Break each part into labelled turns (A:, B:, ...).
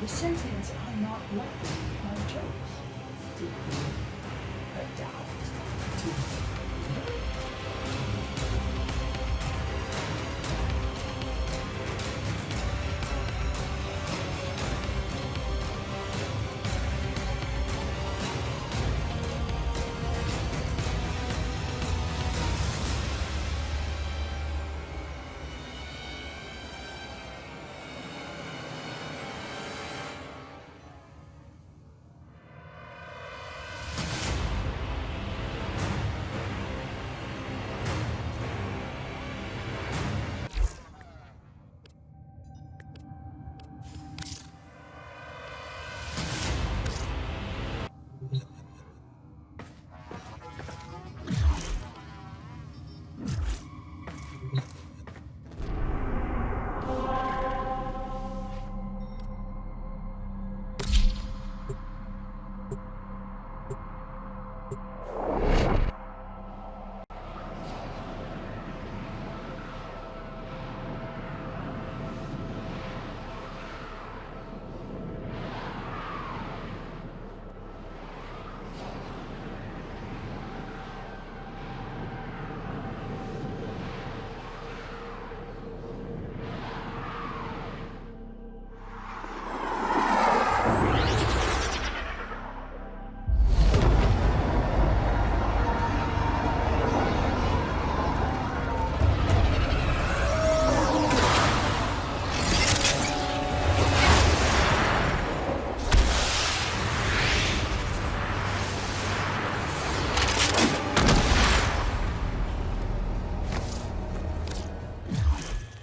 A: The sentinels are not laughing at my jokes. Did you adapt to me?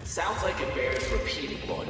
B: Sounds like it bears repeating, Loid.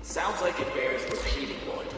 B: Sounds like it bears repeating, Loid.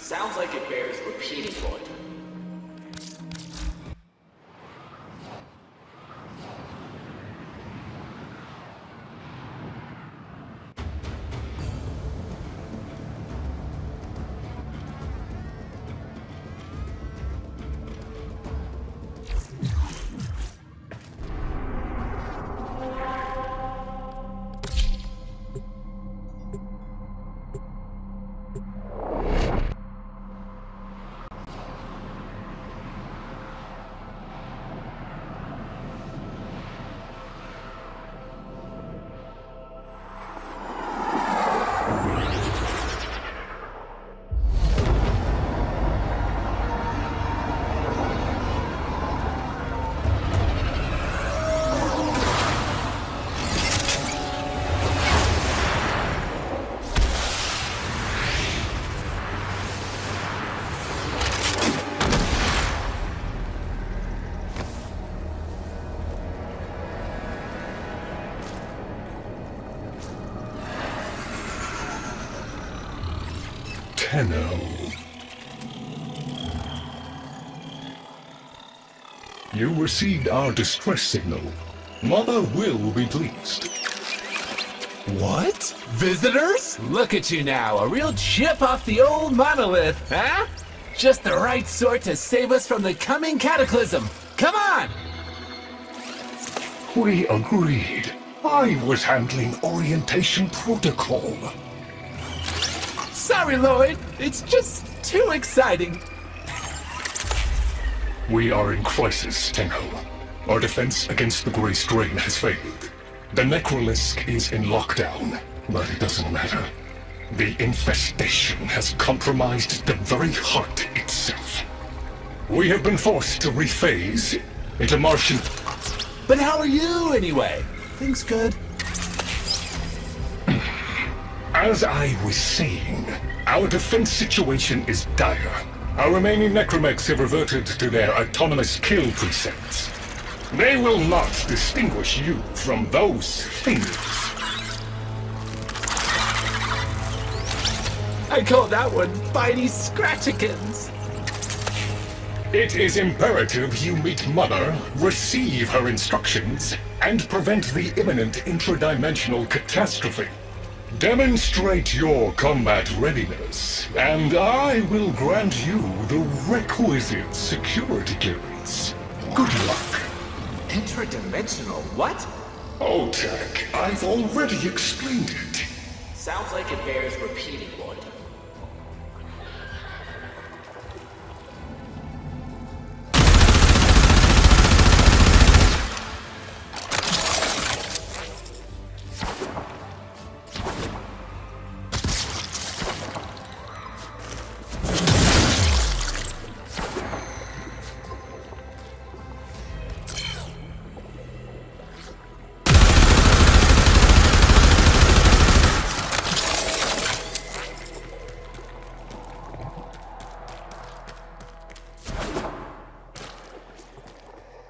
B: Sounds like it bears repeating, Loid.
C: You received our distress signal. Mother will be pleased.
D: What? Visitors?
E: Look at you now, a real chip off the old monolith, huh? Just the right sort to save us from the coming cataclysm. Come on!
C: We agreed. I was handling orientation protocol.
E: Sorry, Loid. It's just too exciting.
C: We are in crisis, Tenho. Our defense against the Grey Strain has failed. The Necrolisk is in lockdown, but it doesn't matter. The infestation has compromised the very heart itself. We have been forced to rephase into Martian...
E: But how are you, anyway? Things good?
C: As I was saying, our defense situation is dire. Our remaining Necramechs have reverted to their autonomous kill precepts. They will not distinguish you from those things.
E: I call that one Bitey Scratchikins.
C: It is imperative you meet Mother, receive her instructions, and prevent the imminent intradimensional catastrophe. Demonstrate your combat readiness, and I will grant you the requisite security clearance. Good luck.
B: Intradimensional what?
C: Oh, Tech, I've already explained it.
B: Sounds like it bears repeating, Loid.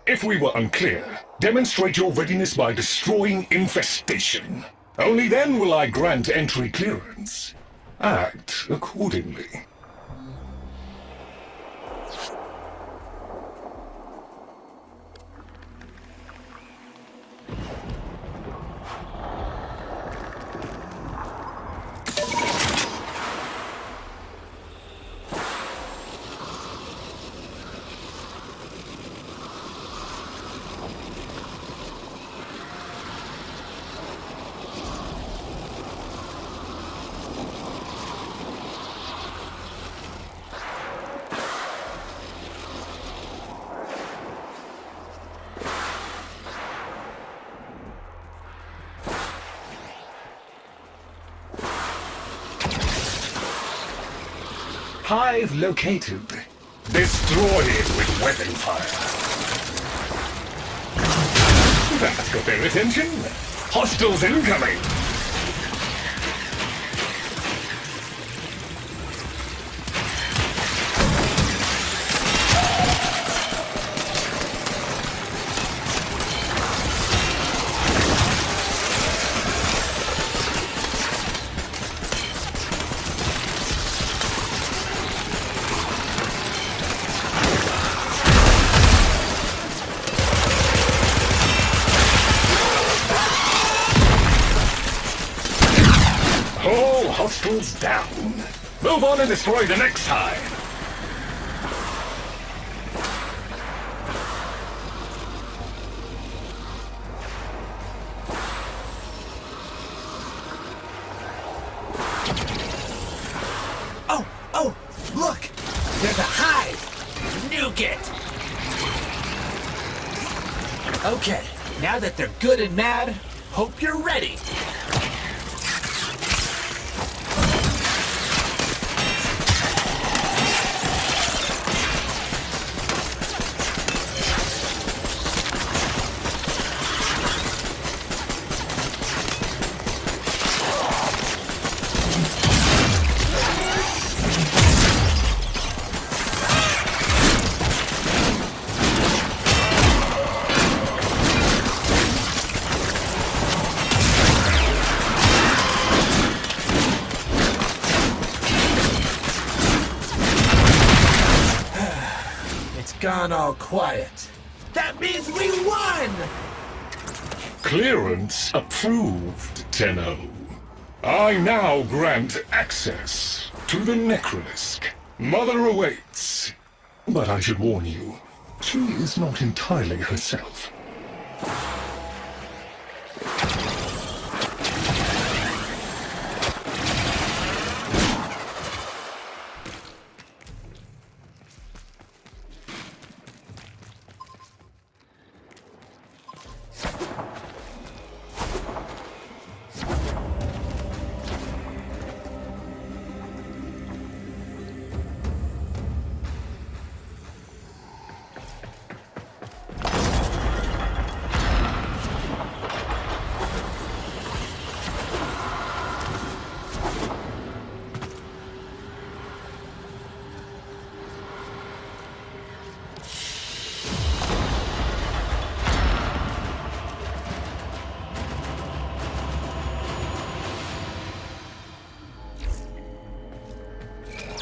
C: If we were unclear, demonstrate your readiness by destroying infestation. Only then will I grant entry clearance. Act accordingly. Hive located. Destroy it with weapon fire. That got their attention. Hostiles incoming. hostiles down. Move on and destroy the next time.
E: Oh, look! There's a hive! Nuke it! Okay, now that they're good and mad, hope you're ready. Gone all quiet. That means we won!
C: Clearance approved, Tenno. I now grant access to the Necralisk. Mother awaits. But I should warn you, she is not entirely herself.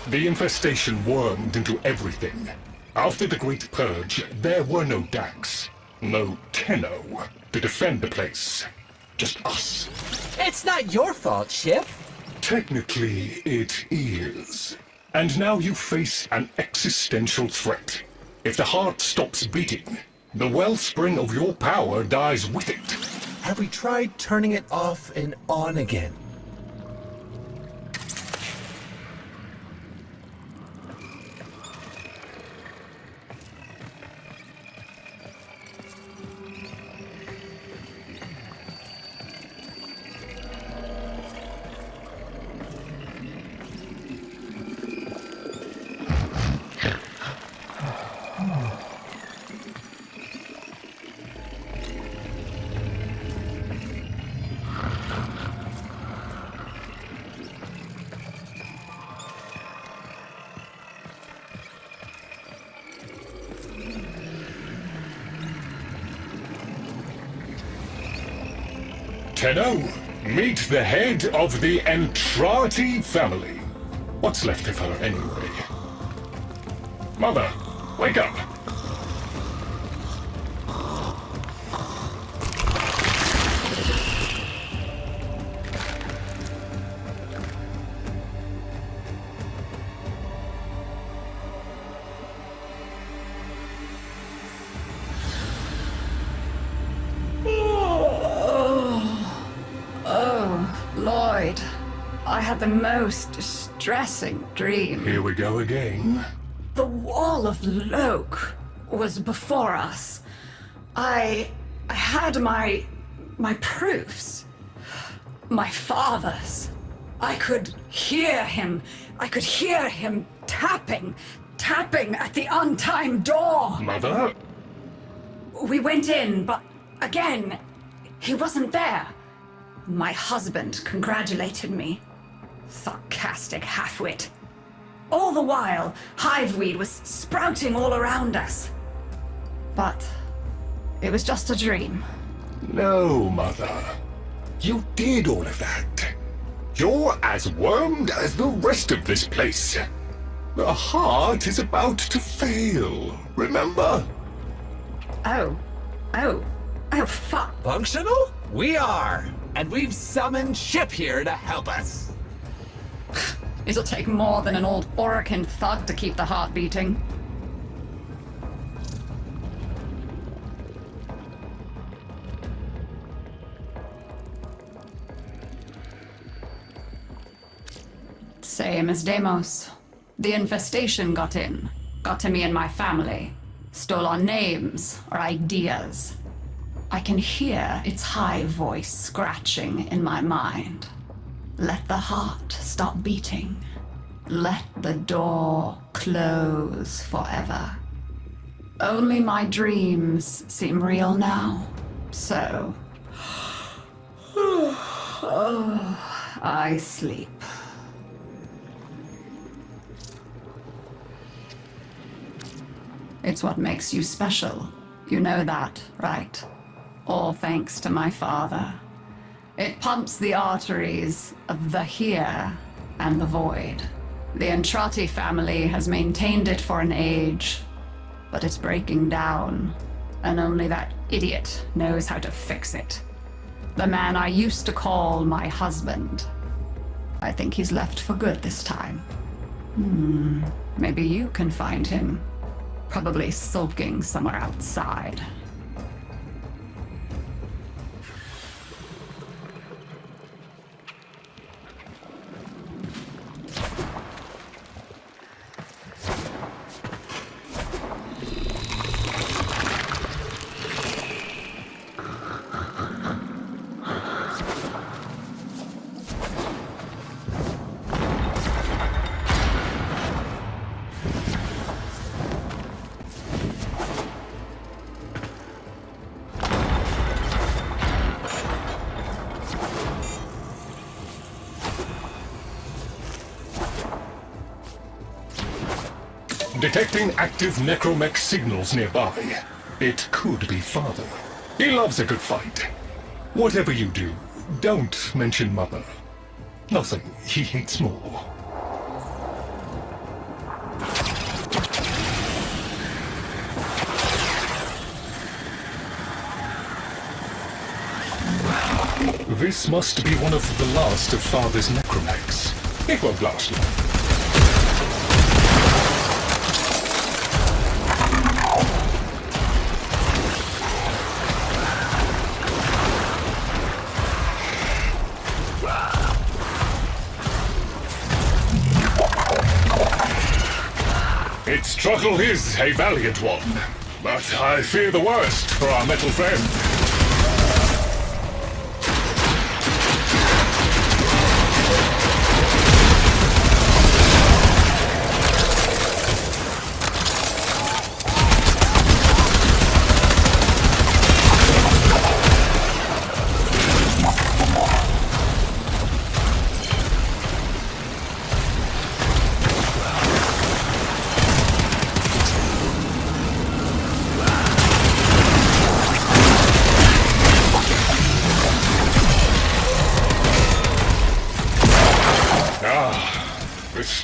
C: The infestation wormed into everything. After the Great Purge, there were no Dax, no Tenno to defend the place. Just us.
E: It's not your fault, Ship.
C: Technically, it is. And now you face an existential threat. If the heart stops beating, the wellspring of your power dies with it.
E: Have we tried turning it off and on again?
C: Tenno, meet the head of the Entrati Family. What's left of her, anyway? Mother, wake up!
F: Loid, I had the most distressing dream.
C: Here we go again.
F: The wall of Loke was before us. I had my proofs. My father's. I could hear him. I could hear him tapping at the untimed door.
C: Mother?
F: We went in, but again, he wasn't there. My husband congratulated me. Sarcastic halfwit. All the while, hiveweed was sprouting all around us. But it was just a dream.
C: No, Mother. You did all of that. You're as wormed as the rest of this place. The heart is about to fail, remember?
F: Oh, fuck.
E: Functional? We are! And we've summoned Ship here to help us.
F: It'll take more than an old Orokin thug to keep the heart beating. Same as Deimos. The infestation got in, got to me and my family, stole our names, our ideas. I can hear its high voice scratching in my mind. Let the heart stop beating. Let the door close forever. Only my dreams seem real now. So, I sleep. It's what makes you special. You know that, right? All thanks to my father. It pumps the arteries of the here and the void. The Entrati family has maintained it for an age, but it's breaking down, and only that idiot knows how to fix it. The man I used to call my husband. I think he's left for good this time. Maybe you can find him. Probably sulking somewhere outside.
C: Detecting active Necramech signals nearby. It could be father. He loves a good fight. Whatever you do, don't mention mother. Nothing he hates more. This must be one of the last of father's Necramechs. It won't last long. Its struggle is a valiant one, but I fear the worst for our metal friend.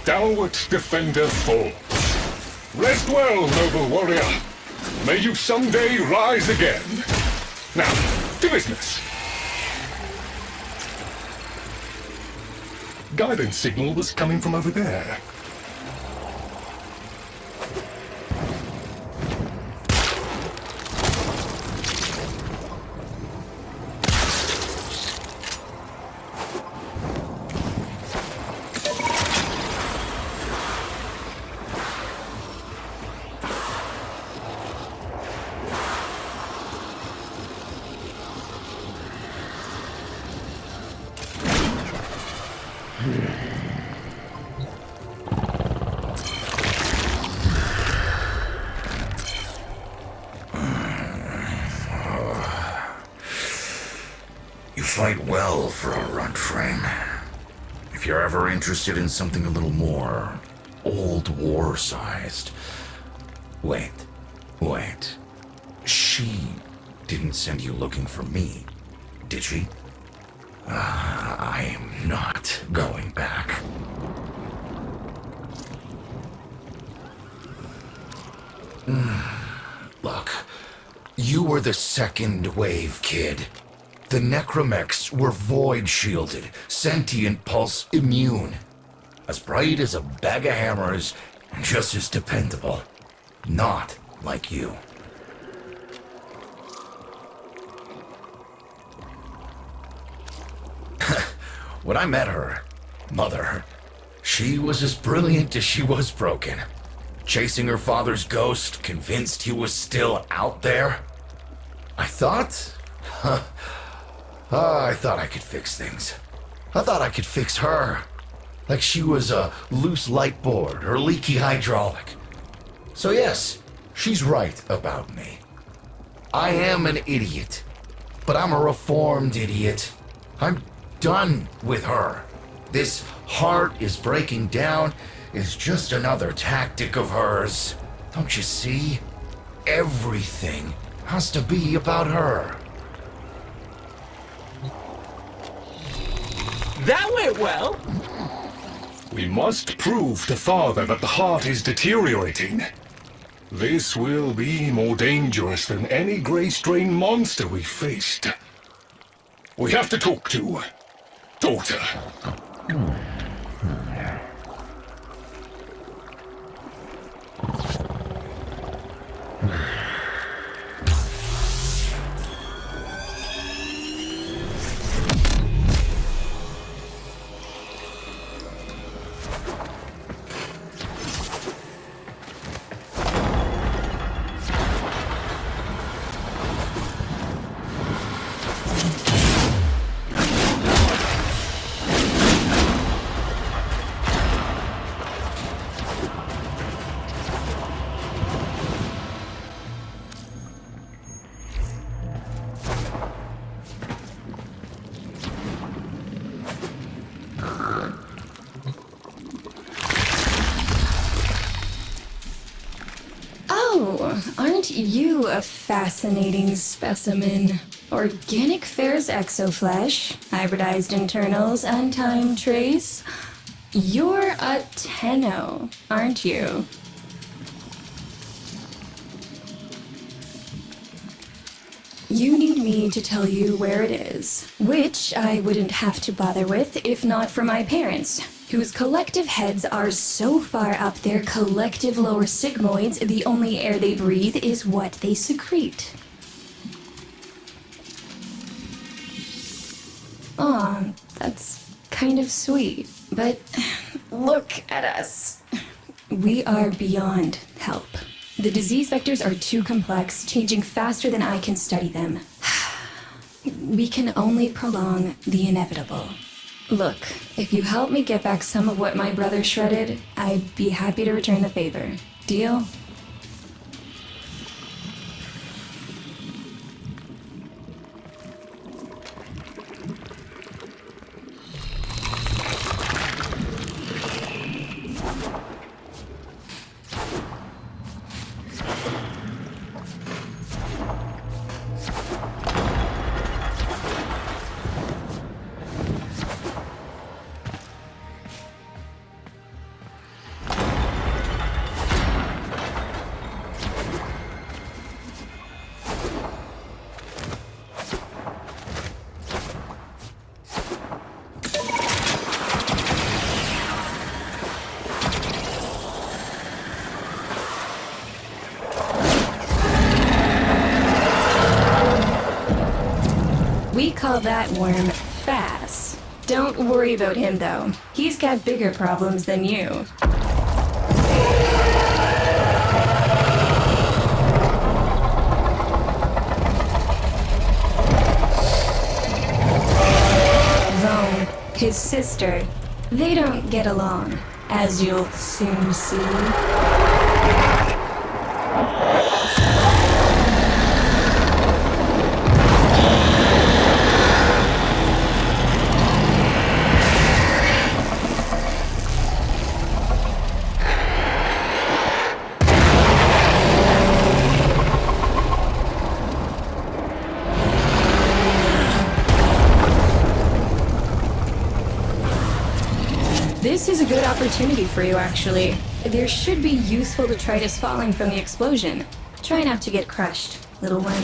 C: Stalwart defender falls. Rest well, noble warrior. May you someday rise again. Now, to business. Guidance signal was coming from over there.
G: Fight well for a runt frame. If you're ever interested in something a little more old war-sized. Wait. She didn't send you looking for me, did she? I am not going back. Look, you were the second wave, kid. The Necramechs were void-shielded, sentient pulse immune. As bright as a bag of hammers, and just as dependable. Not like you. When I met her, Mother, she was as brilliant as she was broken. Chasing her father's ghost, convinced he was still out there. I thought I could fix things. I thought I could fix her. Like she was a loose light board or leaky hydraulic. So yes, she's right about me. I am an idiot, but I'm a reformed idiot. I'm done with her. This heart is breaking down is just another tactic of hers. Don't you see? Everything has to be about her.
E: That went well.
C: We must prove to Father that the heart is deteriorating. This will be more dangerous than any Grey Strain monster we faced. We have to talk to Daughter.
H: Aren't you a fascinating specimen? Organic Fair's exoflesh, hybridized internals, and time trace. You're a Tenno, aren't you? You need me to tell you where it is, which I wouldn't have to bother with if not for my parents, whose collective heads are so far up their collective lower sigmoids, the only air they breathe is what they secrete. Aw, that's kind of sweet, but look at us. We are beyond help. The disease vectors are too complex, changing faster than I can study them. We can only prolong the inevitable. Look, if you help me get back some of what my brother shredded, I'd be happy to return the favor. Deal? We call that worm fast. Don't worry about him, though. He's got bigger problems than you. Vone, his sister, they don't get along, as you'll soon see. This is a good opportunity for you, actually. There should be useful detritus falling from the explosion. Try not to get crushed, little one.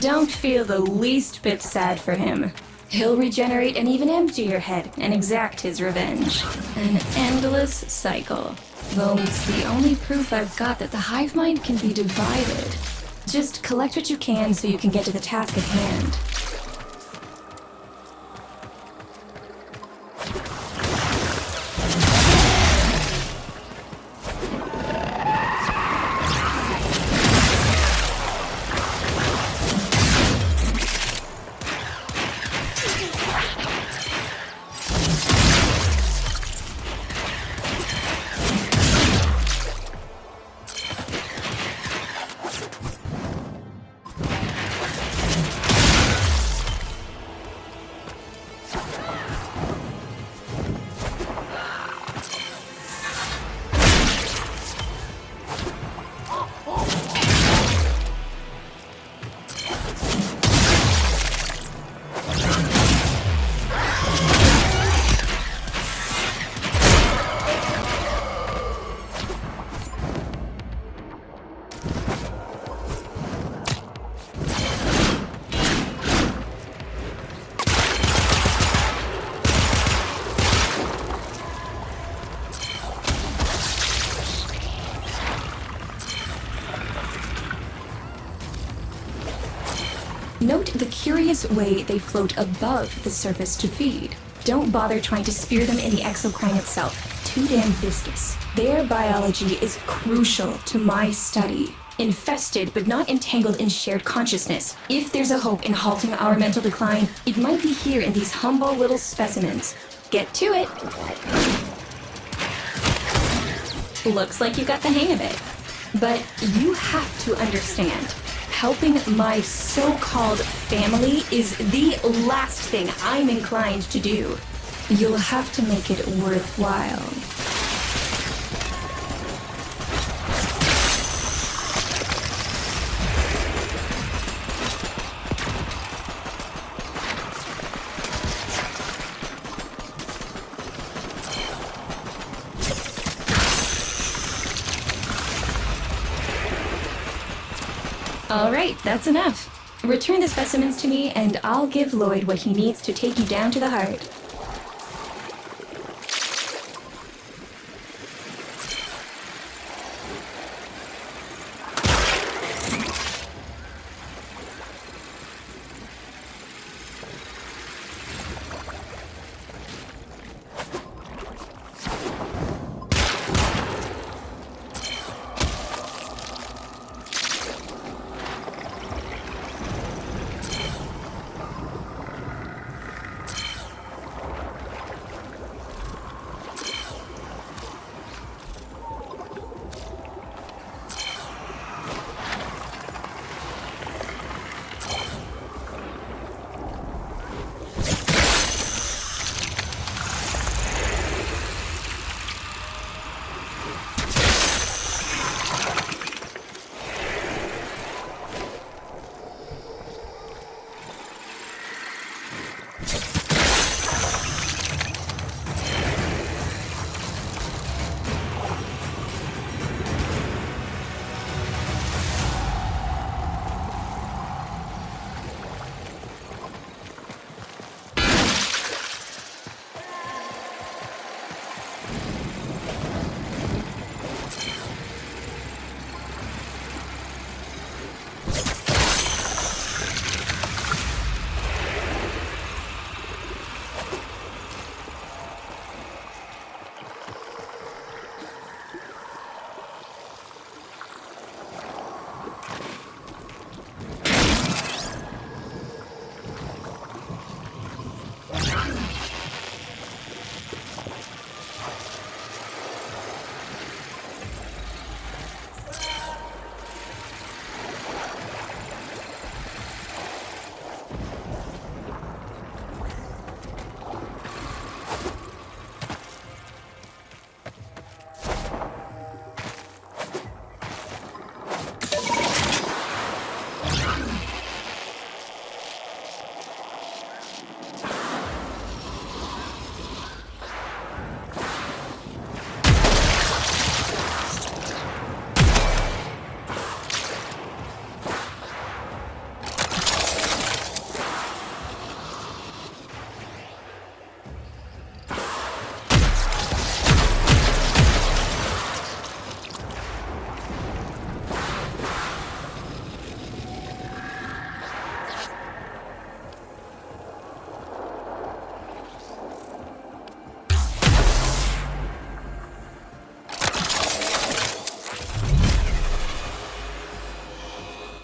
H: Don't feel the least bit sad for him. He'll regenerate and even empty your head and exact his revenge. An endless cycle. Though it's the only proof I've got that the hive mind can be divided. Just collect what you can so you can get to the task at hand. Note the curious way they float above the surface to feed. Don't bother trying to spear them in the exocrine itself. Too damn viscous. Their biology is crucial to my study. Infested but not entangled in shared consciousness. If there's a hope in halting our mental decline, it might be here in these humble little specimens. Get to it. Looks like you got the hang of it. But you have to understand. Helping my so-called family is the last thing I'm inclined to do. You'll have to make it worthwhile. Alright, that's enough. Return the specimens to me and I'll give Loid what he needs to take you down to the heart.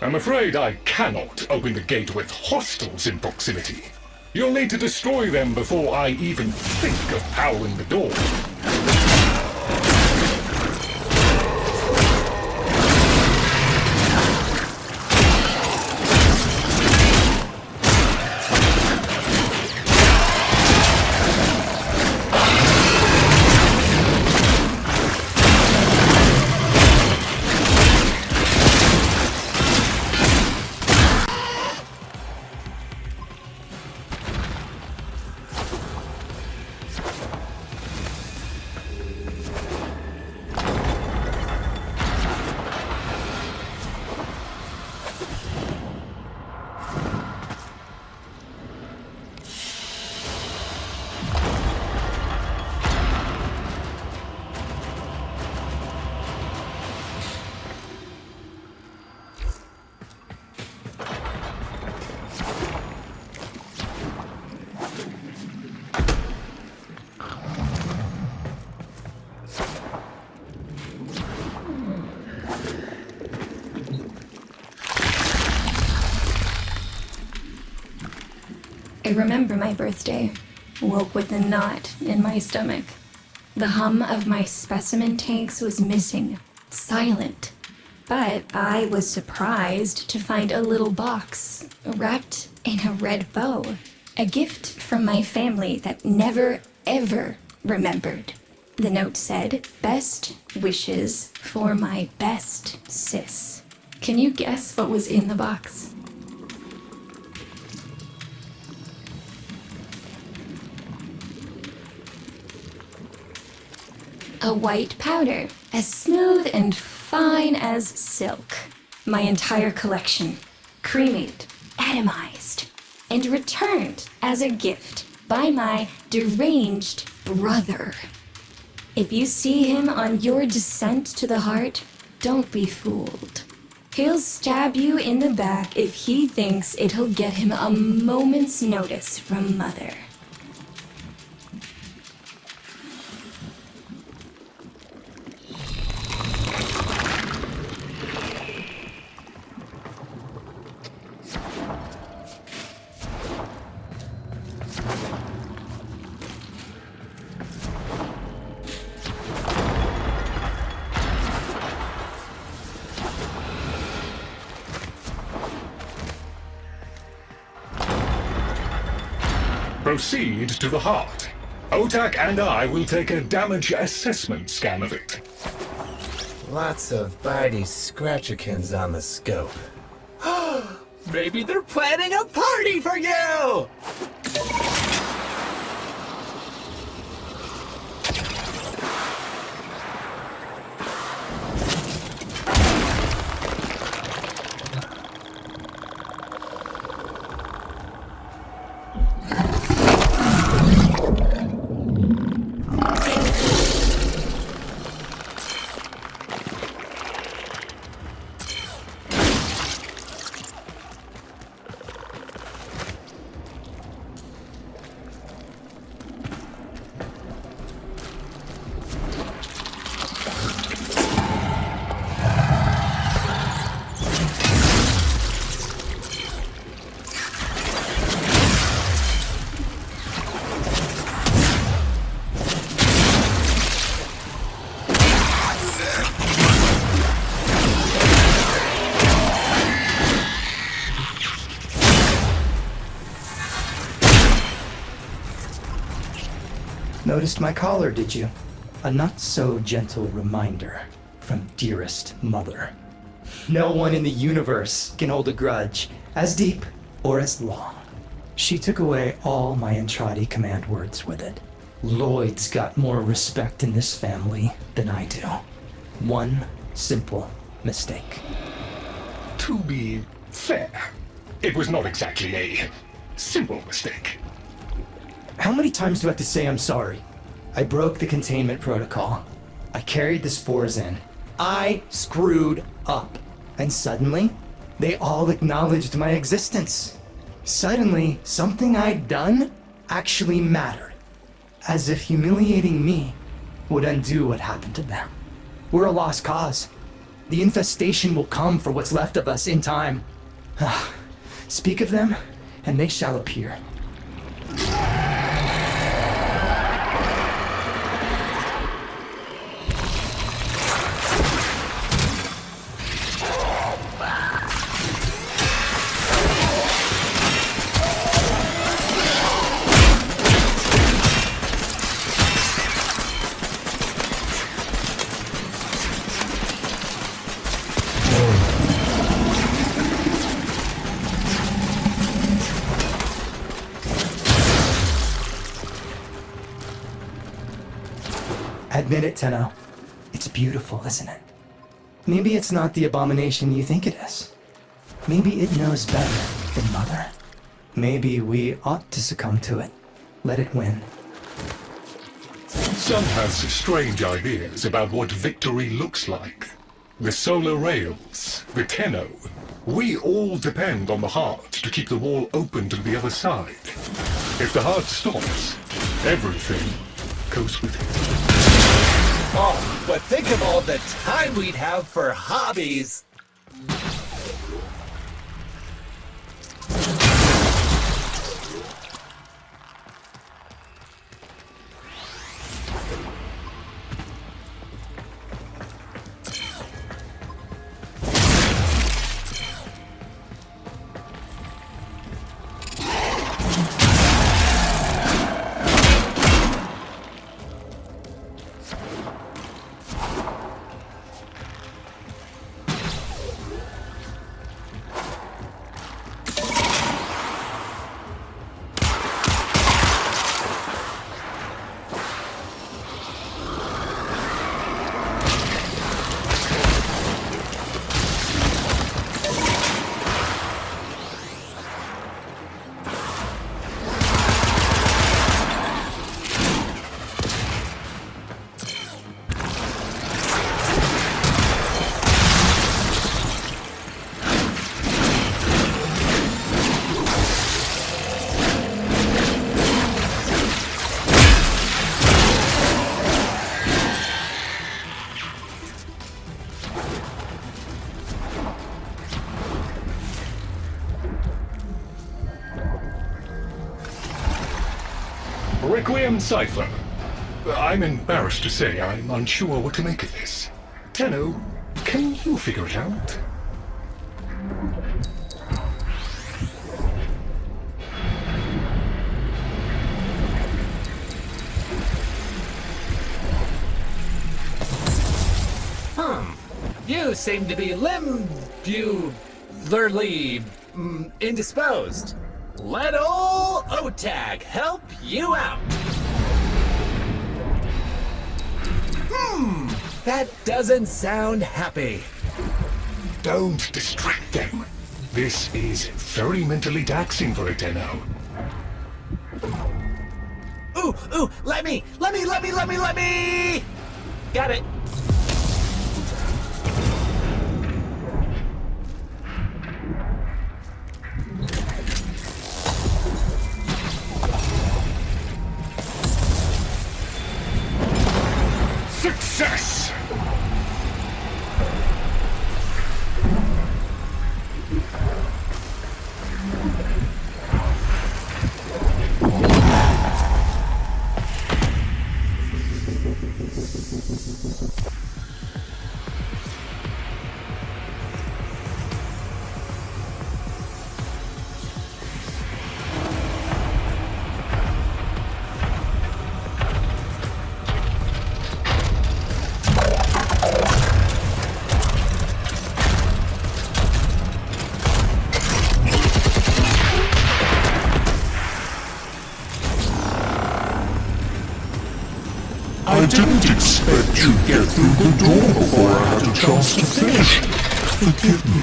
C: I'm afraid I cannot open the gate with hostiles in proximity. You'll need to destroy them before I even think of powering the door.
H: I remember my birthday. Woke with a knot in my stomach. The hum of my specimen tanks was missing, silent. But I was surprised to find a little box wrapped in a red bow. A gift from my family that never, ever remembered. The note said, "Best wishes for my best sis." Can you guess what was in the box? A white powder, as smooth and fine as silk. My entire collection, cremated, atomized, and returned as a gift by my deranged brother. If you see him on your descent to the heart, don't be fooled. He'll stab you in the back if he thinks it'll get him a moment's notice from Mother.
C: Proceed to the heart. Otak and I will take a damage assessment scan of it.
E: Lots of bitey scratchikins on the scope. Maybe they're planning a party for you!
A: Noticed my collar, did you? A not-so-gentle reminder from dearest mother. No one in the universe can hold a grudge as deep or as long. She took away all my Entrati command words with it. Loid's got more respect in this family than I do. One simple mistake.
C: To be fair, it was not exactly a simple mistake.
A: How many times do I have to say I'm sorry? I broke the containment protocol. I carried the spores in. I screwed up. And suddenly, they all acknowledged my existence. Suddenly, something I'd done actually mattered. As if humiliating me would undo what happened to them. We're a lost cause. The infestation will come for what's left of us in time. Speak of them, and they shall appear. Admit it, Tenno. It's beautiful, isn't it? Maybe it's not the abomination you think it is. Maybe it knows better than Mother. Maybe we ought to succumb to it. Let it win.
C: Some has strange ideas about what victory looks like. The solar rails, the Tenno. We all depend on the heart to keep the wall open to the other side. If the heart stops, everything goes with it.
E: Oh, but think of all the time we'd have for hobbies.
C: Requiem Cipher. I'm embarrassed to say I'm unsure what to make of this. Tenno, can you figure it out?
E: You seem to be indisposed. Let ol' Otag help you out. That doesn't sound happy.
C: Don't distract them. This is very mentally taxing for a Tenno.
E: Ooh, let me! Got it.
C: Success!
I: I didn't expect you'd get through the door before I had a chance to finish. Forgive me.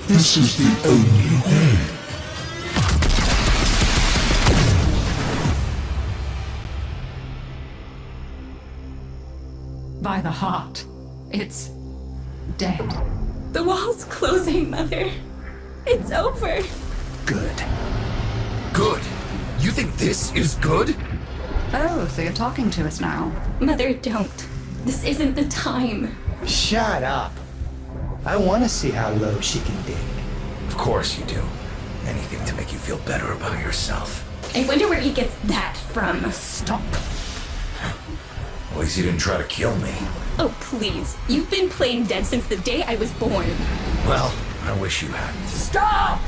I: This is the only way.
F: By the heart, it's dead.
H: The wall's closing, Mother. It's over.
A: Good.
G: Good? You think this is good?
F: Oh, so you're talking to us now.
H: Mother, don't. This isn't the time.
A: Shut up. I want to see how low she can dig.
G: Of course you do. Anything to make you feel better about yourself.
H: I wonder where he gets that from.
F: Stop.
G: At least you didn't try to kill me.
H: Oh, please. You've been playing dead since the day I was born.
G: Well, I wish you hadn't.
F: Stop!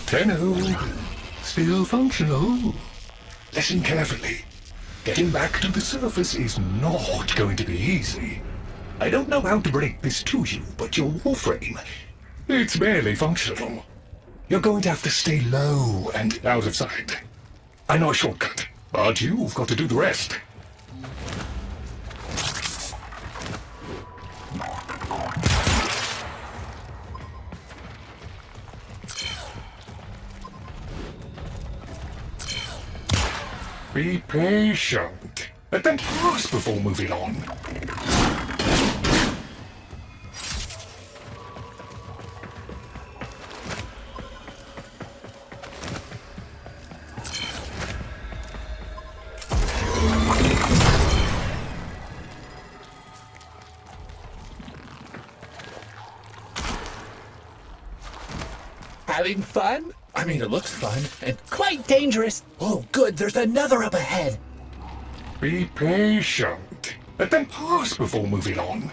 C: Tenno, still functional. Listen carefully. Getting back to the surface is not going to be easy. I don't know how to break this to you, but your Warframe, it's barely functional. You're going to have to stay low and out of sight. I know a shortcut, but you've got to do the rest. Be patient. Let them pass before moving on.
E: Having fun? I mean, it looks fun and quite dangerous. Oh, good, there's another up ahead.
C: Be patient. Let them pass before moving on.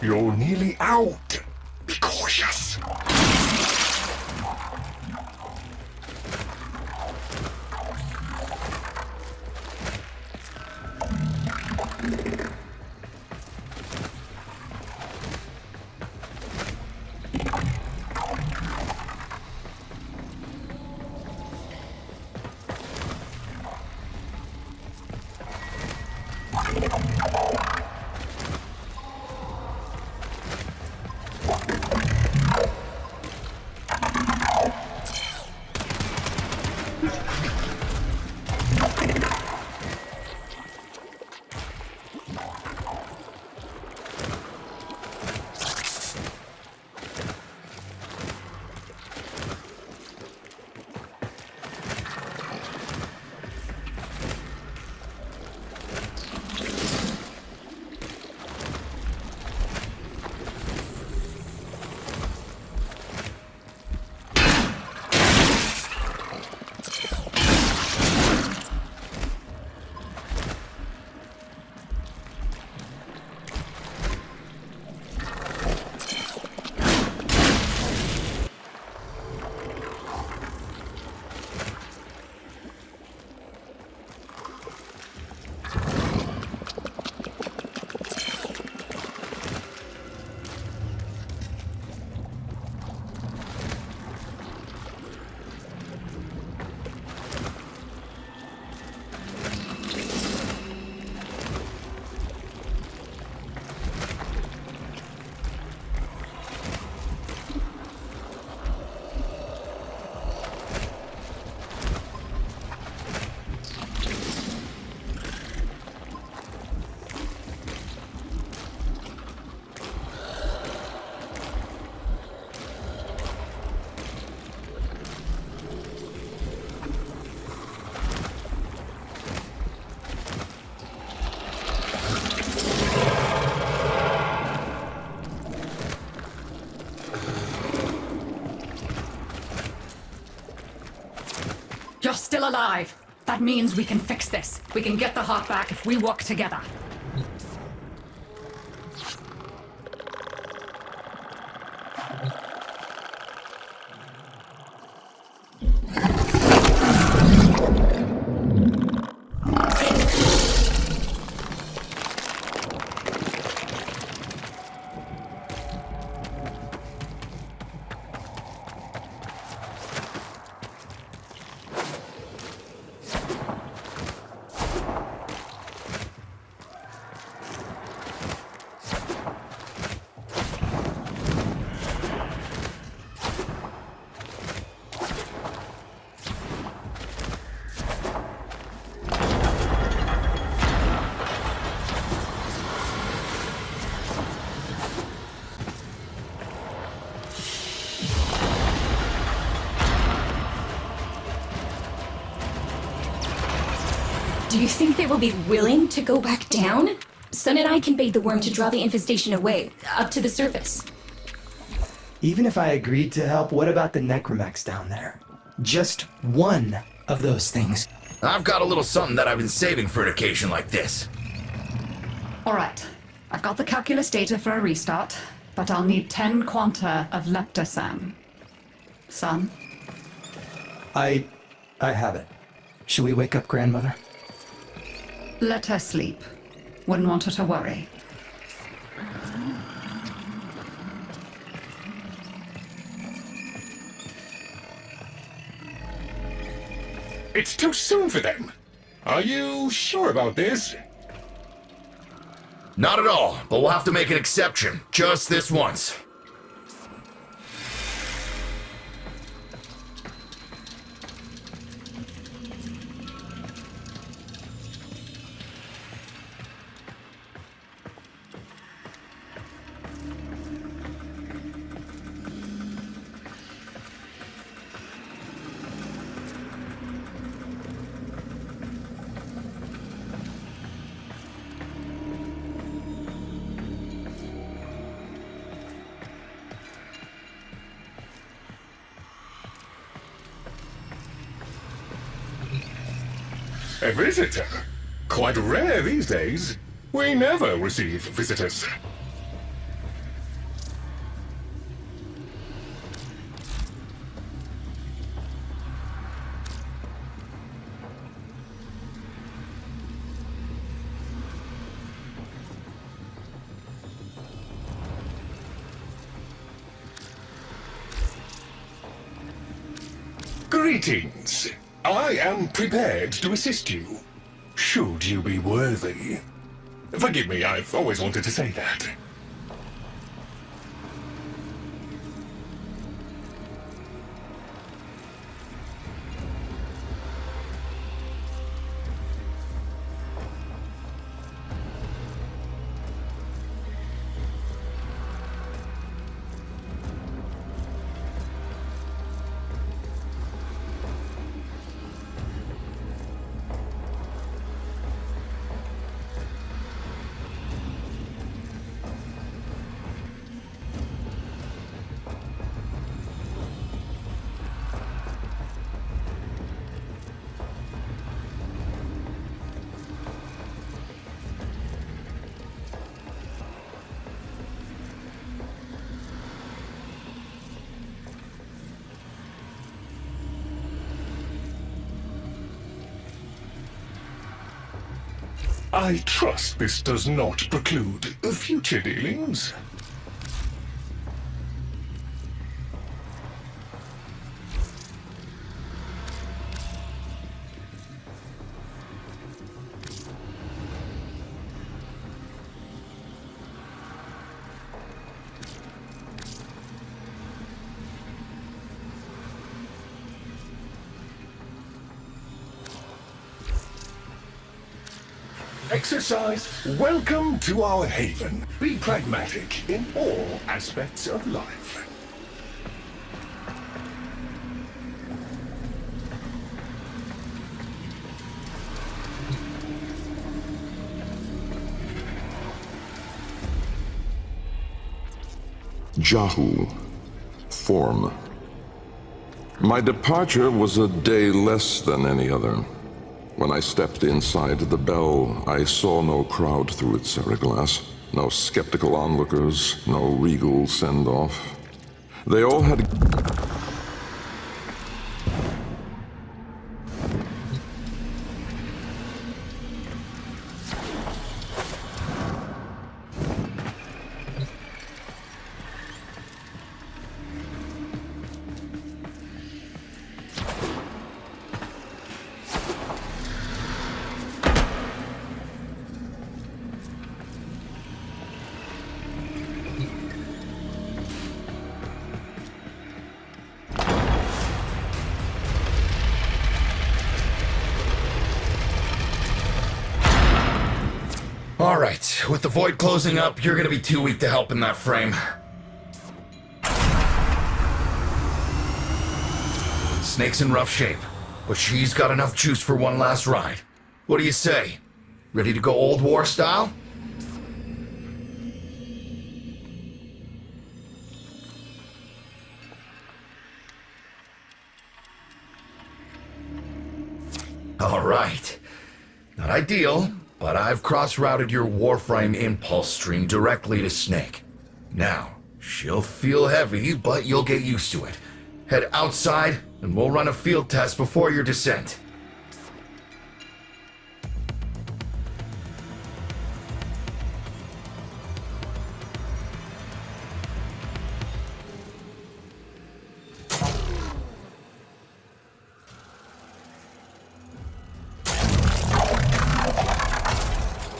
C: You're nearly out. Be cautious.
F: You're still alive. That means we can fix this. We can get the heart back if we work together.
H: Do you think they will be willing to go back down? Sun and I can bait the worm to draw the infestation away, up to the surface.
A: Even if I agreed to help, what about the Necramechs down there? Just one of those things.
G: I've got a little something that I've been saving for an occasion like this.
F: All right. I've got the calculus data for a restart, but I'll need 10 quanta of leptosam. Son?
A: I have it. Should we wake up grandmother?
F: Let her sleep. Wouldn't want her to worry.
C: It's too soon for them. Are you sure about this?
G: Not at all, but we'll have to make an exception. Just this once.
C: A visitor? Quite rare these days. We never receive visitors. Greetings. I am prepared to assist you, should you be worthy. Forgive me, I've always wanted to say that. I trust this does not preclude future dealings. Exercise, welcome to our haven. Be pragmatic in all aspects of life.
I: Jahu. Form. My departure was a day less than any other. When I stepped inside the bell, I saw no crowd through its seriglass, no skeptical onlookers, no regal send-off. They all had...
G: Alright, with the void closing up, you're gonna be too weak to help in that frame. Snake's in rough shape, but she's got enough juice for one last ride. What do you say? Ready to go old war style? All right. Not ideal, but I've cross-routed your Warframe impulse stream directly to Snake. Now, she'll feel heavy, but you'll get used to it. Head outside, and we'll run a field test before your descent.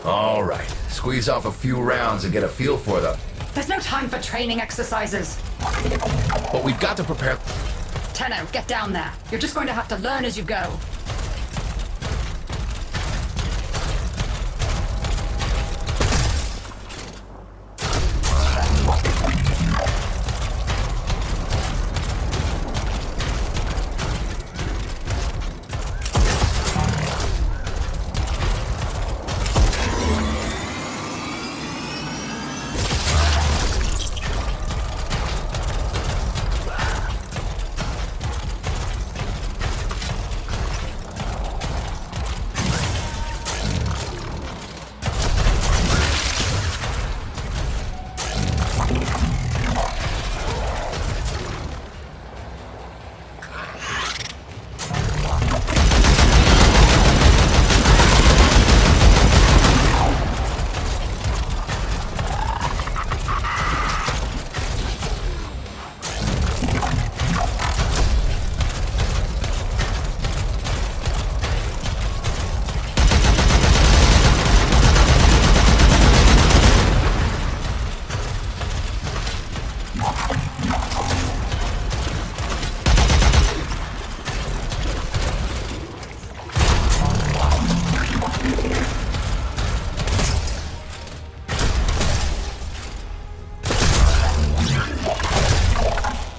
G: All right, squeeze off a few rounds and get a feel for them.
F: There's no time for training exercises.
G: But we've got to prepare...
F: Tenno, get down there. You're just going to have to learn as you go.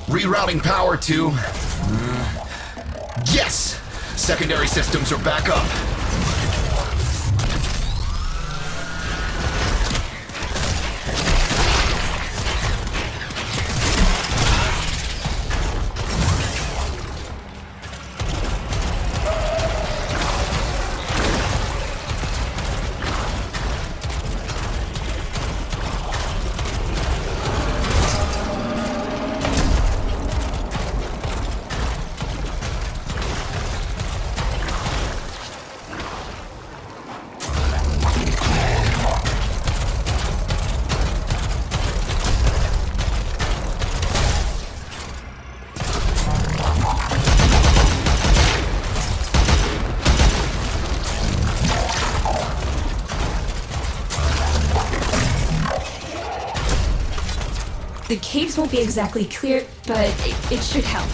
G: Rerouting power to... Yes! Secondary systems are back up.
H: The caves won't be exactly clear, but it should help.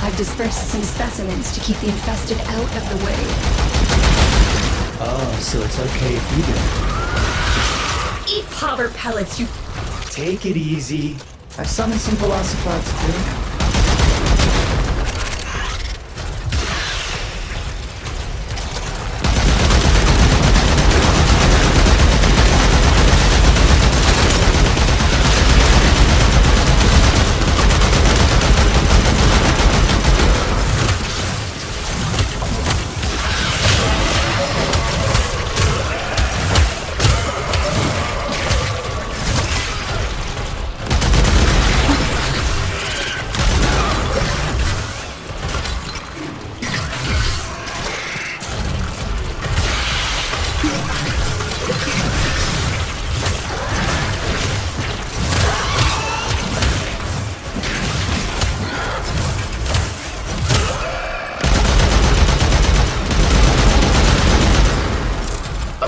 H: I've dispersed some specimens to keep the infested out of the way.
A: Oh, so it's okay if you do.
H: Eat powder pellets, you...
A: Take it easy. I've summoned some velocipods too.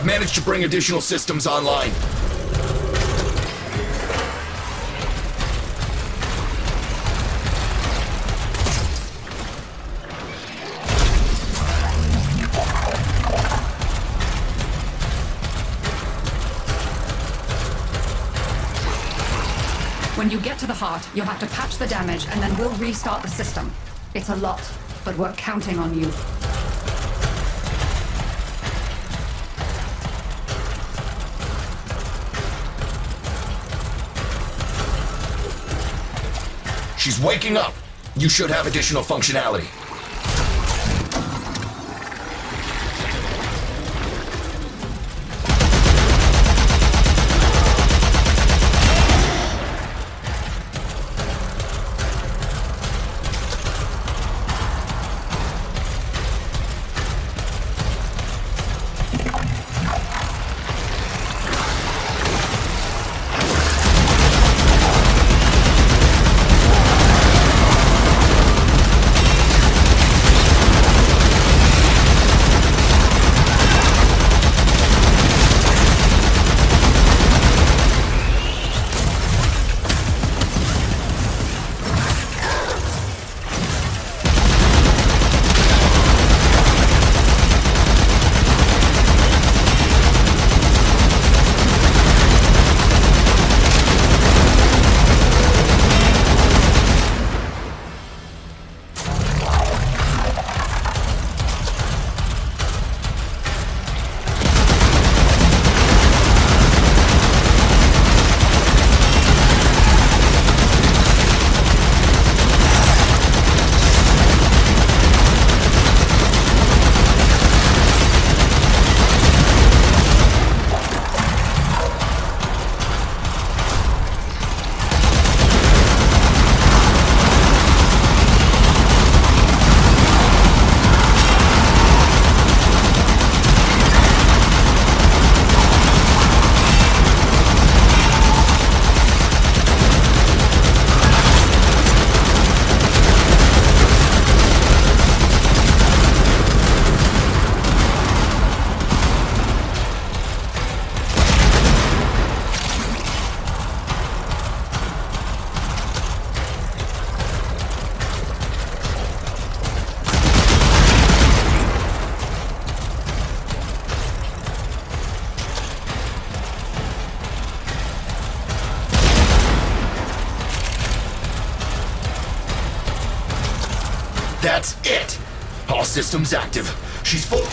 G: Managed to bring additional systems online.
F: When you get to the heart, you'll have to patch the damage and then we'll restart the system. It's a lot, but we're counting on you.
G: She's waking up. You should have additional functionality. That's it! All systems active. She's full.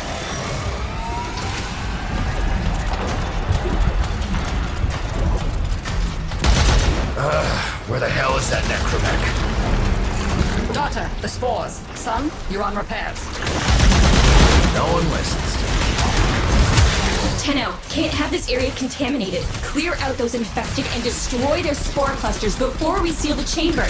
G: Where the hell is that Necramech?
F: Daughter, the spores. Son, you're on repairs.
G: No one listens.
H: Tenno, can't have this area contaminated. Clear out those infested and destroy their spore clusters before we seal the chamber.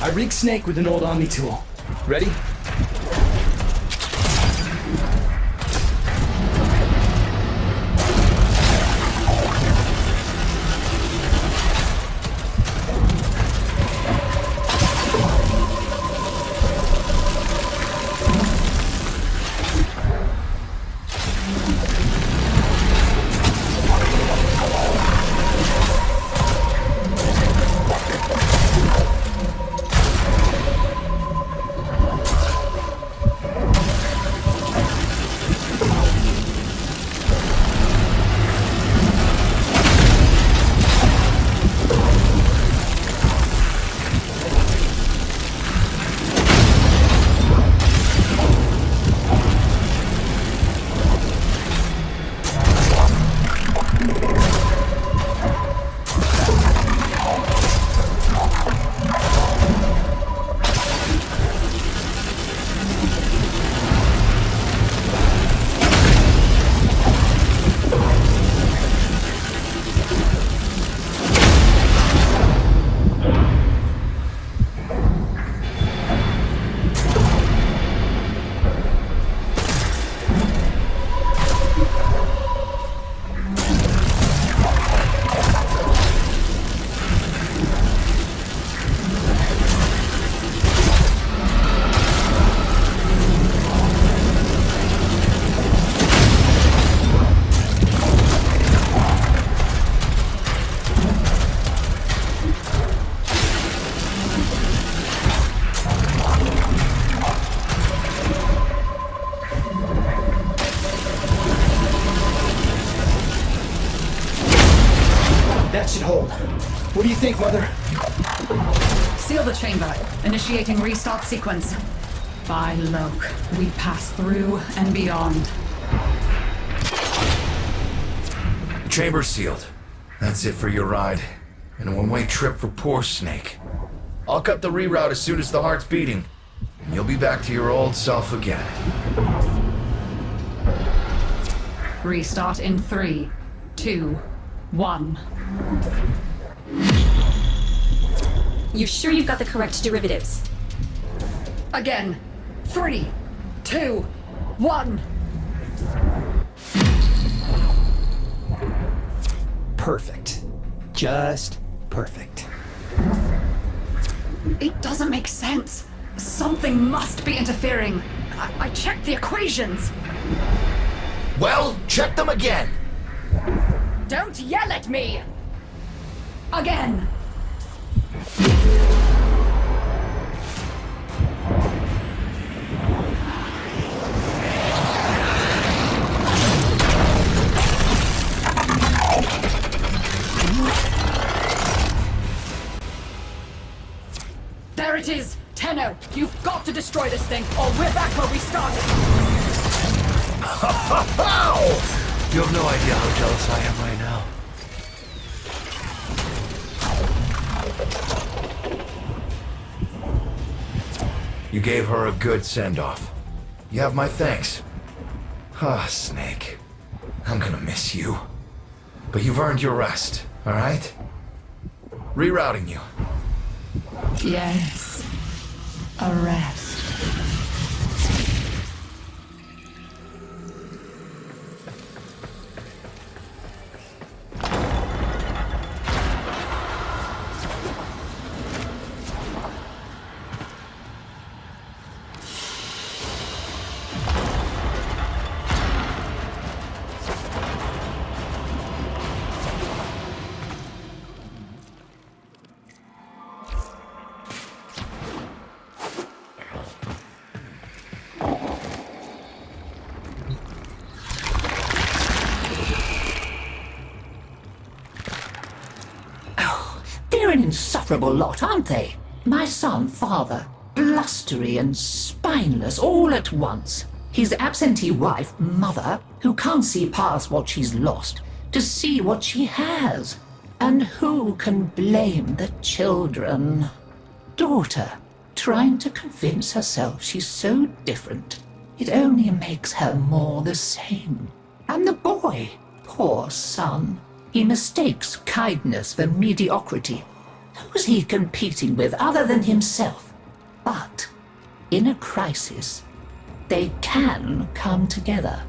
A: I rigged Snake with an old Omni tool. Ready? That should hold. What do you think, Mother?
F: Seal the chamber, initiating restart sequence. By Loke, we pass through and beyond.
G: The chamber's sealed. That's it for your ride. And a one-way trip for poor Snake. I'll cut the reroute as soon as the heart's beating. And you'll be back to your old self again.
F: Restart in 3, 2, 1.
H: You sure you've got the correct derivatives?
F: Again. 3, 2, 1.
A: Perfect. Just perfect.
F: It doesn't make sense. Something must be interfering. I checked the equations.
G: Well, check them again!
F: Don't yell at me! Again! There it is! Tenno, you've got to destroy this thing, or we're back where we started!
G: You have no idea how jealous I am right now. You gave her a good send-off. You have my thanks. Ah, Snake. I'm gonna miss you. But you've earned your rest, alright? Rerouting you.
F: Yes. A rest.
J: They're an insufferable lot, aren't they? My son, father, blustery and spineless all at once. His absentee wife, mother, who can't see past what she's lost to see what she has. And who can blame the children? Daughter, trying to convince herself she's so different. It only makes her more the same. And the boy, poor son, he mistakes kindness for mediocrity. Who's he competing with other than himself? But in a crisis, they can come together.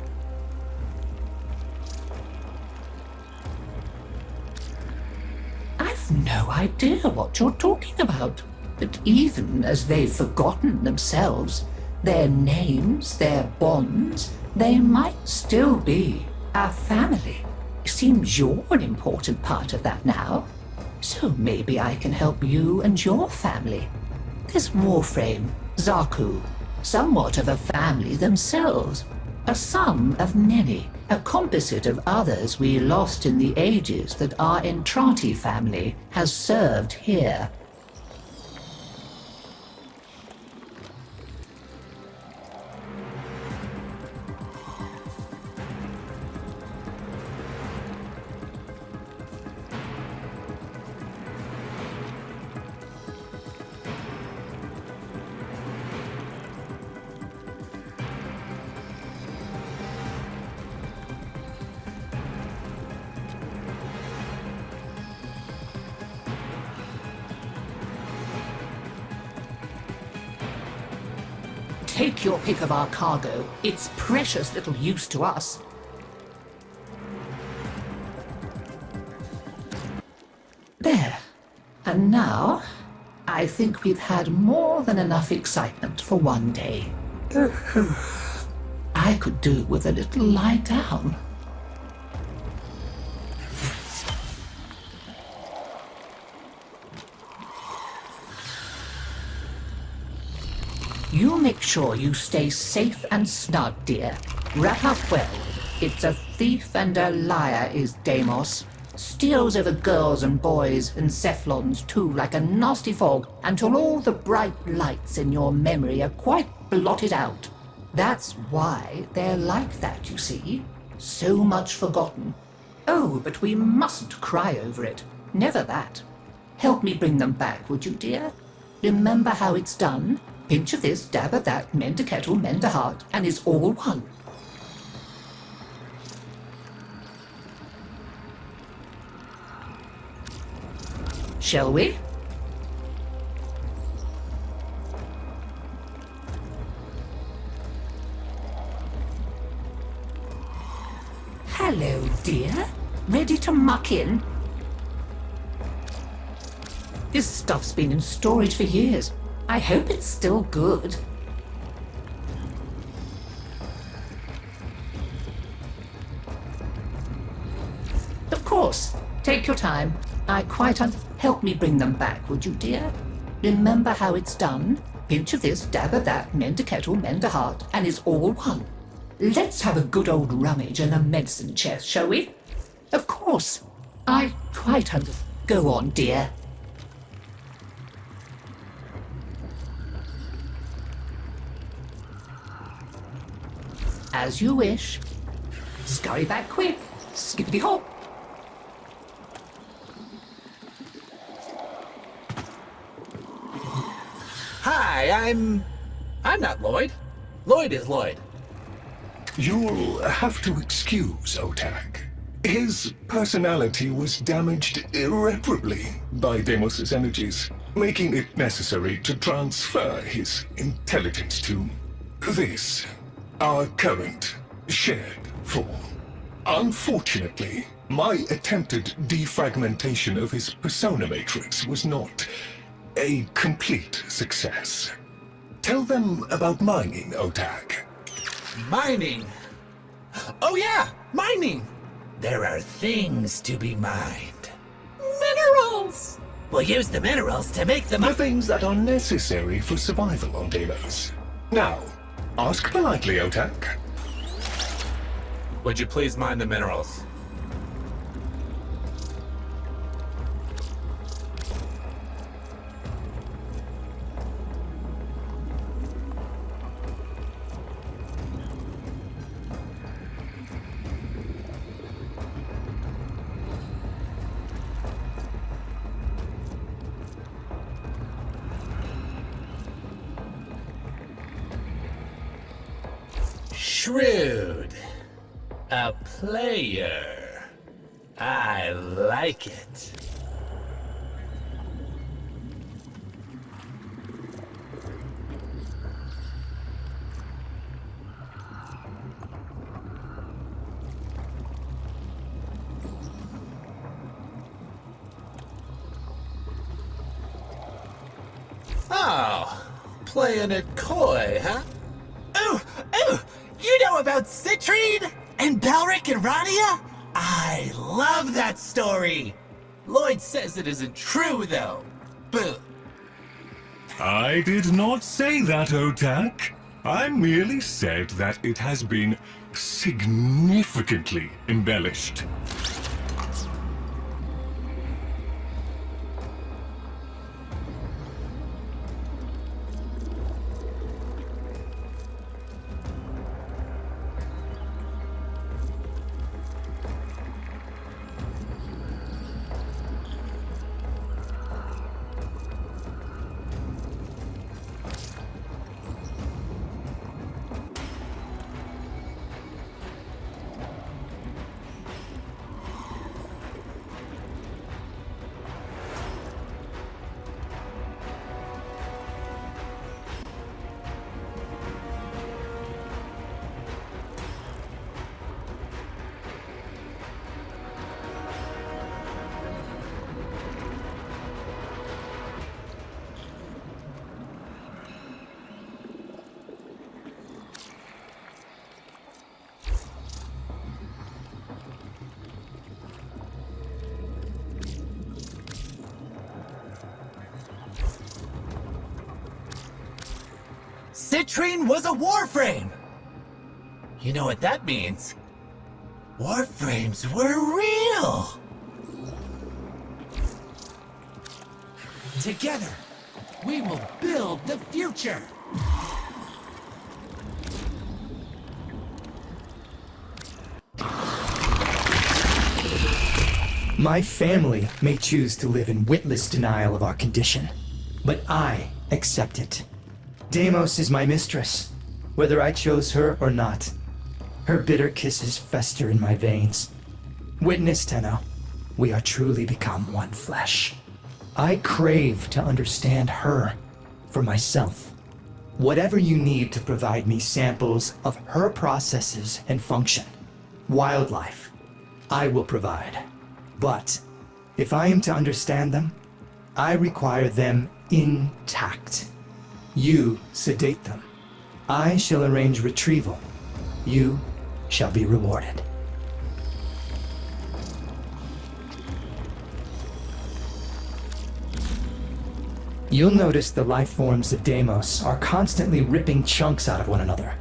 J: I've no idea what you're talking about. But even as they've forgotten themselves, their names, their bonds, they might still be our family. It seems you're an important part of that now. So maybe I can help you and your family. There's Warframe, Zaku, somewhat of a family themselves. A sum of many, a composite of others we lost in the ages that our Entrati family has served here. Take your pick of our cargo. It's precious little use to us. There. And now, I think we've had more than enough excitement for one day. I could do with a little lie down. You make sure you stay safe and snug, dear. Wrap up well. It's a thief and a liar is Deimos. Steals over girls and boys and cephalons too like a nasty fog until all the bright lights in your memory are quite blotted out. That's why they're like that, you see. So much forgotten. Oh, but we mustn't cry over it. Never that. Help me bring them back, would you, dear? Remember how it's done? Pinch of this, dab of that, mend a kettle, mend a heart, and it's all one. Shall we? Hello, dear. Ready to muck in? This stuff's been in storage for years. I hope it's still good. Of course. Take your time. Help me bring them back, would you, dear? Remember how it's done? Pinch of this, dab of that, mend a kettle, mend a heart, and it's all one. Let's have a good old rummage in the medicine chest, shall we? Of course. Go on, dear. As you wish. Scurry back quick. Skippity hop.
E: Hi, I'm not Loid. Loid is Loid.
C: You'll have to excuse Otak. His personality was damaged irreparably by Deimos' energies, making it necessary to transfer his intelligence to this, our current shared form. Unfortunately, my attempted defragmentation of his persona matrix was not a complete success. Tell them about mining, Otak.
E: Mining? Oh yeah, mining! There are things to be mined. Minerals! We'll use the minerals to make
C: The things that are necessary for survival on Deimos. Now, ask politely, Otak.
E: Would you please mine the minerals? Shrewd. A player. I like it. Oh, playing it coy, huh? Ooh, you know about Citrine and Belric and Rania? I love that story. Loid says it isn't true, though. Boo.
C: I did not say that, Otak. I merely said that it has been significantly embellished.
E: Citrine was a Warframe! You know what that means? Warframes were real! Together, we will build the future!
A: My family may choose to live in witless denial of our condition, but I accept it. Deimos is my mistress, whether I chose her or not. Her bitter kisses fester in my veins. Witness, Tenno, we are truly become one flesh. I crave to understand her for myself. Whatever you need to provide me samples of her processes and function, wildlife, I will provide. But if I am to understand them, I require them intact. You sedate them. I shall arrange retrieval. You shall be rewarded. You'll notice the life forms of Deimos are constantly ripping chunks out of one another.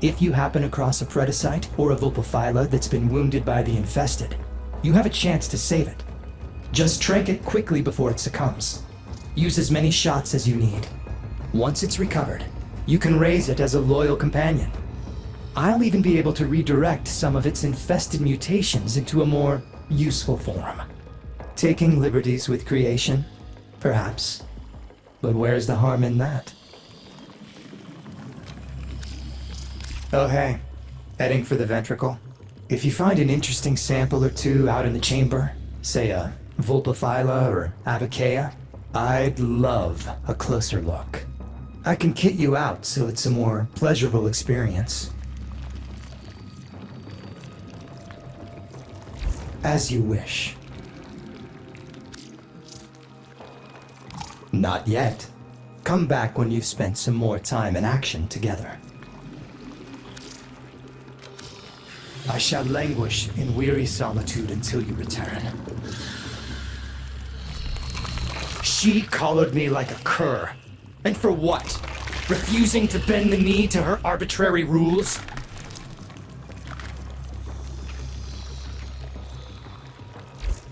A: If you happen across a Predacite or a Vulpaphyla that's been wounded by the Infested, you have a chance to save it. Just trank it quickly before it succumbs. Use as many shots as you need. Once it's recovered, you can raise it as a loyal companion. I'll even be able to redirect some of its infested mutations into a more useful form. Taking liberties with creation? Perhaps. But where's the harm in that? Oh hey, heading for the ventricle? If you find an interesting sample or two out in the chamber, say a Vulpaphyla or Avicea, I'd love a closer look. I can kit you out so it's a more pleasurable experience. As you wish. Not yet. Come back when you've spent some more time in action together. I shall languish in weary solitude until you return. She collared me like a cur. And for what? Refusing to bend the knee to her arbitrary rules?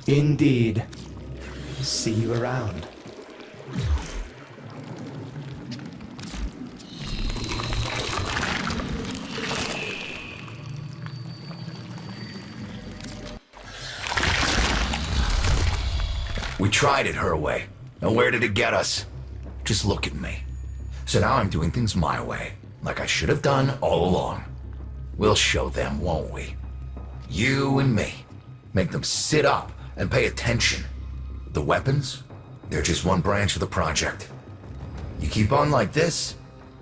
A: Indeed. See you around.
G: We tried it her way. And where did it get us? Just look at me. So now I'm doing things my way, like I should have done all along. We'll show them, won't we? You and me. Make them sit up and pay attention. The weapons? They're just one branch of the project. You keep on like this,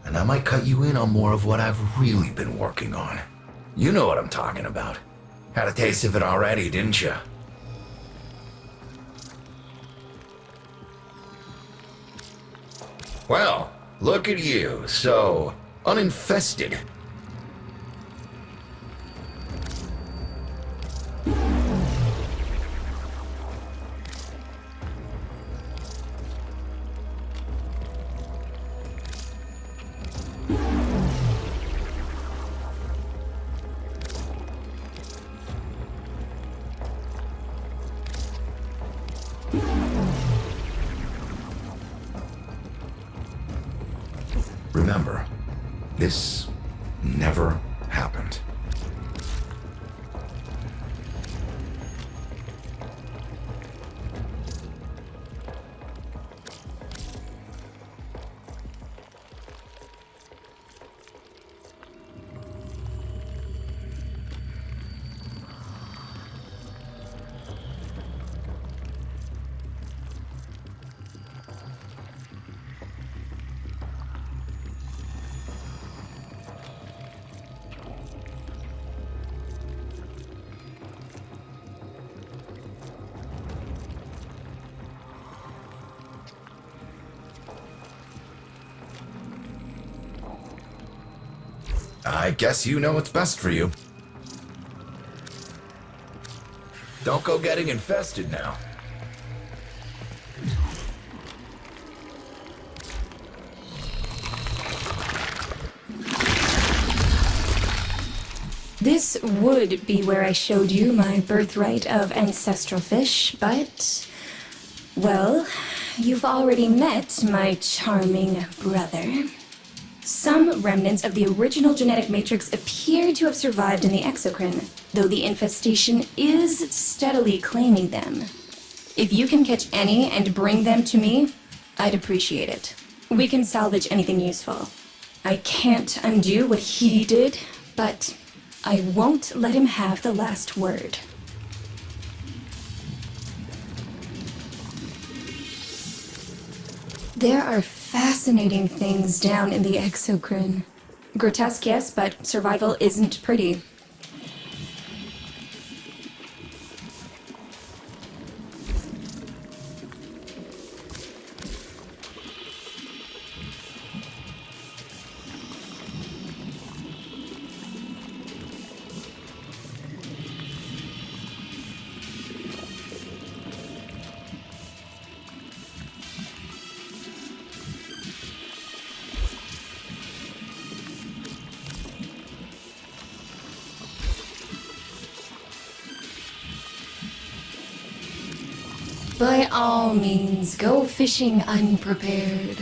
G: and I might cut you in on more of what I've really been working on. You know what I'm talking about. Had a taste of it already, didn't you? Well, look at you, so uninfested. Remember, this never happened. I guess you know what's best for you. Don't go getting infested now.
H: This would be where I showed you my birthright of ancestral fish, but... well, you've already met my charming brother. Some remnants of the original genetic matrix appear to have survived in the exocrine, though the infestation is steadily claiming them. If you can catch any and bring them to me, I'd appreciate it. We can salvage anything useful. I can't undo what he did, but I won't let him have the last word. There are fascinating things down in the exocrine. Grotesque, yes, but survival isn't pretty. By all means, go fishing unprepared.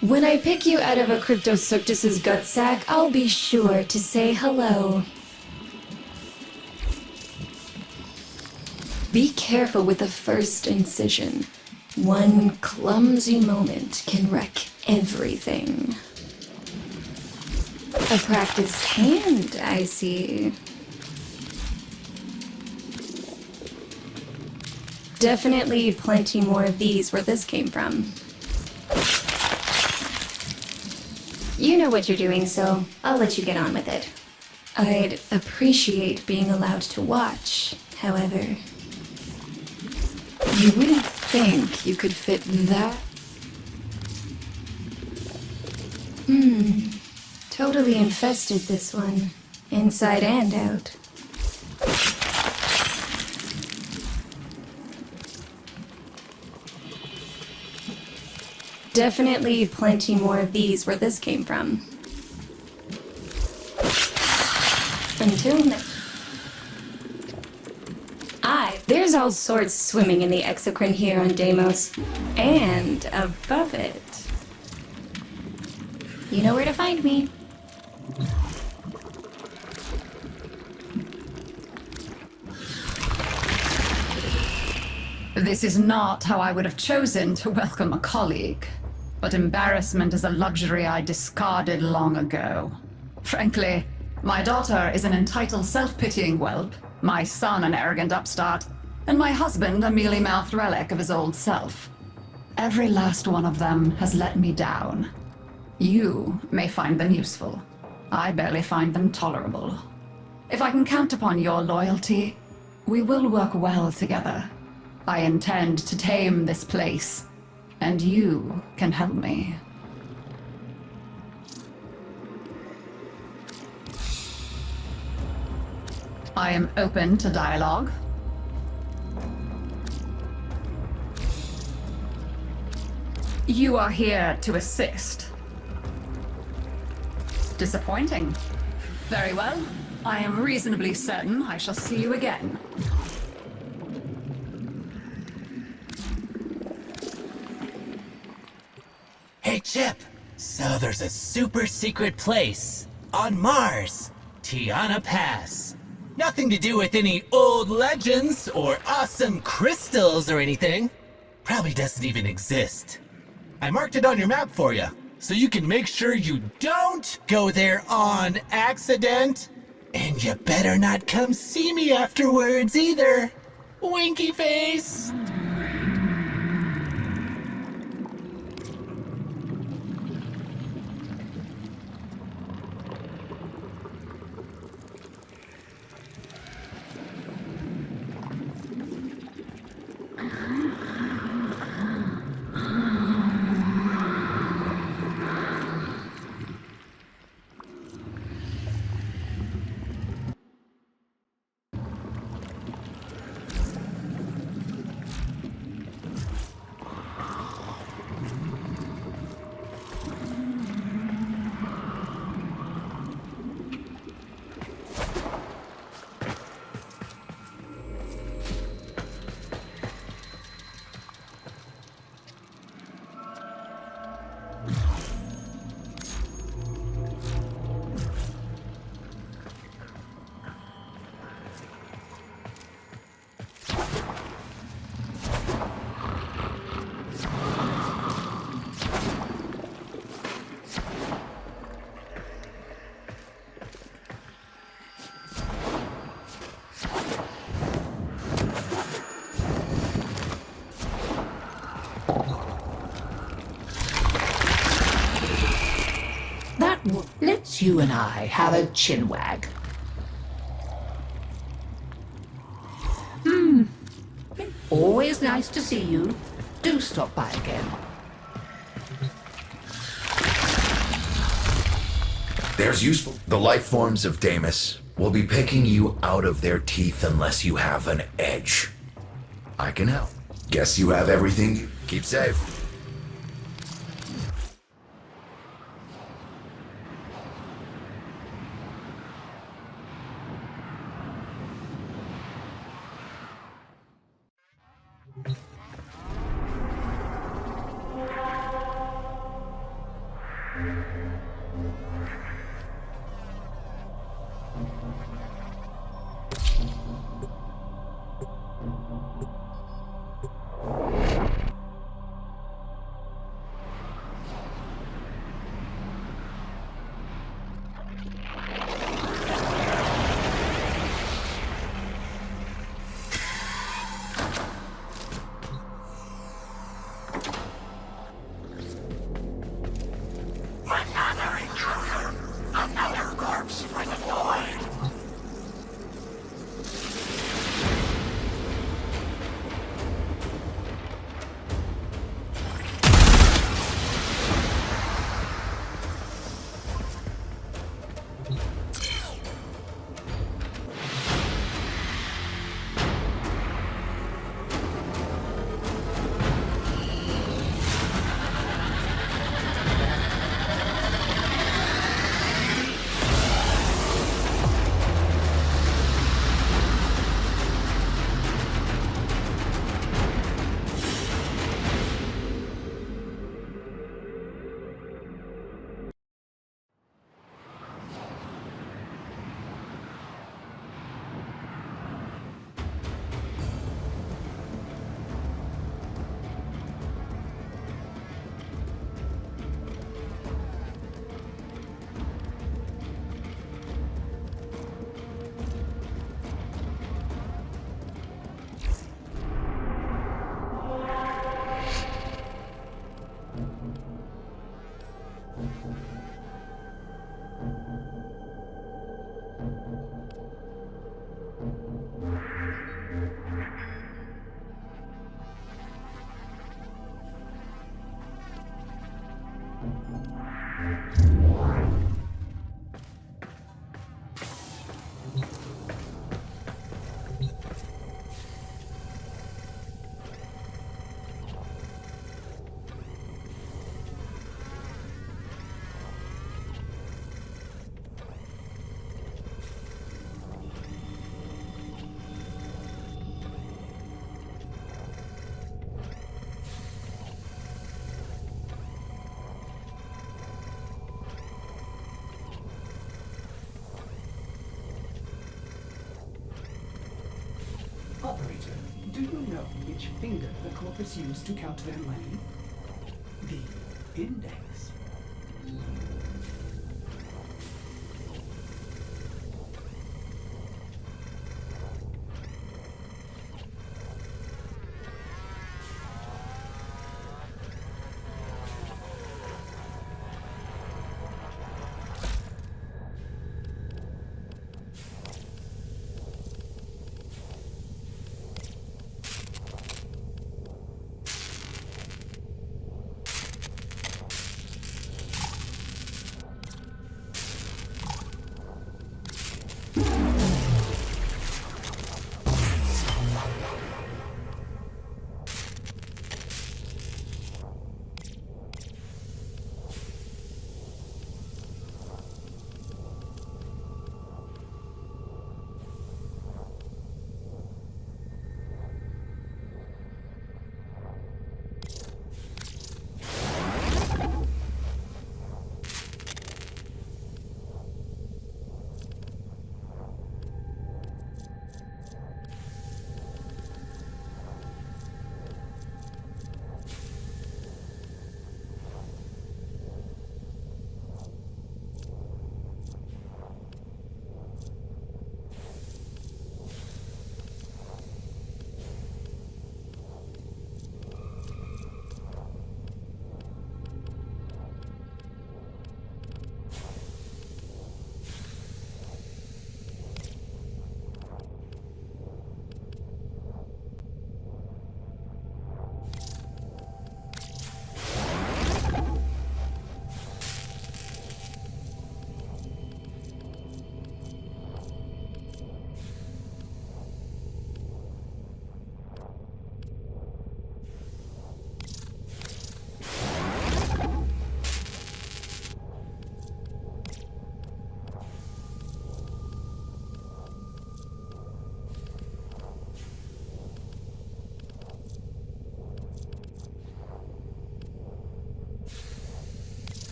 H: When I pick you out of a Cryptosuctus's gut sack, I'll be sure to say hello. Be careful with the first incision. One clumsy moment can wreck everything. A practiced hand, I see. Definitely plenty more of these where this came from. You know what you're doing, so I'll let you get on with it. I'd appreciate being allowed to watch, however. You wouldn't think you could fit that? Totally infested, this one. Inside and out. Definitely plenty more of these where this came from. Until now. There's all sorts swimming in the exocrine here on Deimos. And above it. You know where to find me.
F: This is not how I would have chosen to welcome a colleague. But embarrassment is a luxury I discarded long ago. Frankly, my daughter is an entitled self-pitying whelp, my son an arrogant upstart, and my husband a mealy-mouthed relic of his old self. Every last one of them has let me down. You may find them useful. I barely find them tolerable. If I can count upon your loyalty, we will work well together. I intend to tame this place, and you can help me. I am open to dialogue. You are here to assist. Disappointing. Very well. I am reasonably certain I shall see you again.
E: Hey, Chip. So there's a super secret place on Mars, Tiana Pass. Nothing to do with any old legends or awesome crystals or anything. Probably doesn't even exist. I marked it on your map for you, so you can make sure you don't go there on accident. And you better not come see me afterwards either. Winky face.
J: Let's you and I have a chinwag. Always nice to see you. Do stop by again.
G: There's useful. The life forms of Deimos will be picking you out of their teeth unless you have an edge. I can help. Guess you have everything. Keep safe.
K: Another intruder. Another corpse for the Loid.
L: finger the corpus used to count their money? The index.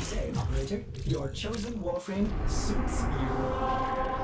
L: Say, operator, your chosen Warframe suits you.